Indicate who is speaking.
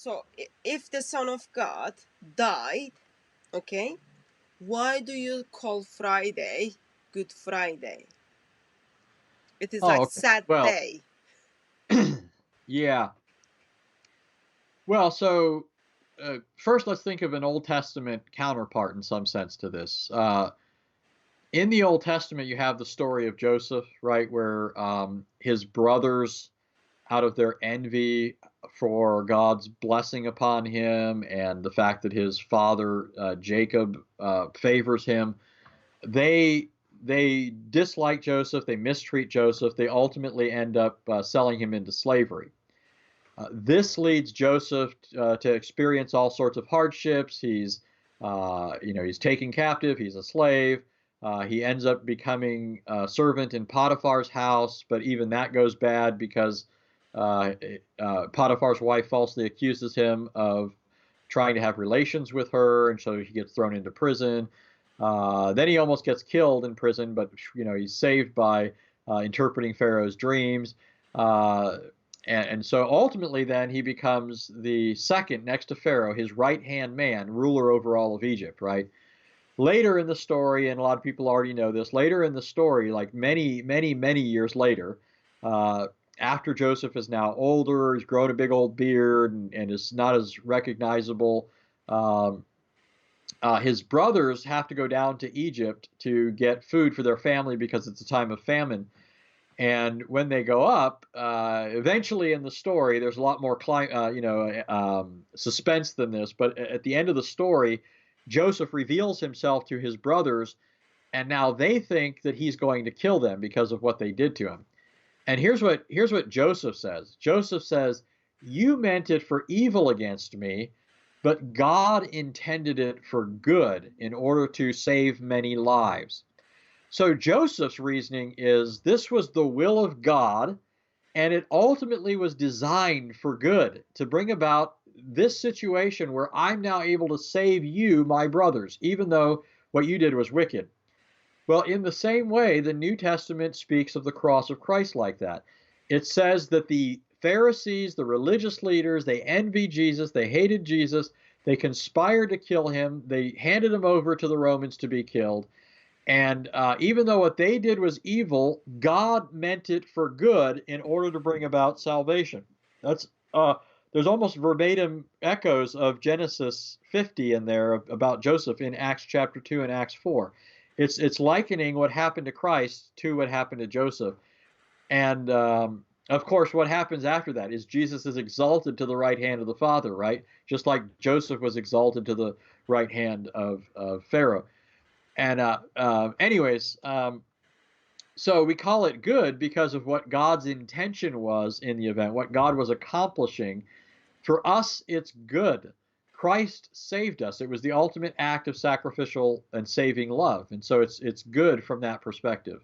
Speaker 1: So if the Son of God died, okay, why do you call Friday Good Friday? It is
Speaker 2: Oh,
Speaker 1: like
Speaker 2: okay.
Speaker 1: sad
Speaker 2: Well,
Speaker 1: day.
Speaker 2: yeah. Well, so first let's think of an Old Testament counterpart in some sense to this. In the Old Testament, you have the story of Joseph, right, where his brothers, out of their envy for God's blessing upon him and the fact that his father Jacob favors him, they they dislike Joseph, they mistreat Joseph, they ultimately end up selling him into slavery. This leads Joseph to experience all sorts of hardships. He's taken captive. He's a slave. He ends up becoming a servant in Potiphar's house, but even that goes bad because uh, Potiphar's wife falsely accuses him of trying to have relations with her, and so he gets thrown into prison. Then he almost gets killed in prison, but he's saved by interpreting Pharaoh's dreams. Uh, and so ultimately, then he becomes the second next to Pharaoh, his right hand man, ruler over all of Egypt, right? Later in the story, and a lot of people already know this, later in the story, like many, many, many years later, uh, after Joseph is now older, he's grown a big old beard and is not as recognizable. Um, his brothers have to go down to Egypt to get food for their family because it's a time of famine. And when they go up, eventually in the story, there's a lot more suspense than this. But at the end of the story, Joseph reveals himself to his brothers, and now they think that he's going to kill them because of what they did to him. And here's what Joseph says. Joseph says, "You meant it for evil against me, but God intended it for good in order to save many lives." So Joseph's reasoning is this was the will of God, and it ultimately was designed for good to bring about this situation where I'm now able to save you, my brothers, even though what you did was wicked. Well, in the same way, the New Testament speaks of the cross of Christ like that. It says that the Pharisees, the religious leaders, they envied Jesus, they hated Jesus, they conspired to kill him, they handed him over to the Romans to be killed. And even though what they did was evil, God meant it for good in order to bring about salvation. That's there's almost verbatim echoes of Genesis 50 in there about Joseph in Acts chapter 2 and Acts 4. It's likening what happened to Christ to what happened to Joseph. And of course, what happens after that is Jesus is exalted to the right hand of the Father, right? Just like Joseph was exalted to the right hand of Pharaoh. And so we call it good because of what God's intention was in the event, what God was accomplishing. For us, it's good. Christ saved us. It was the ultimate act of sacrificial and saving love, and so it's good from that perspective.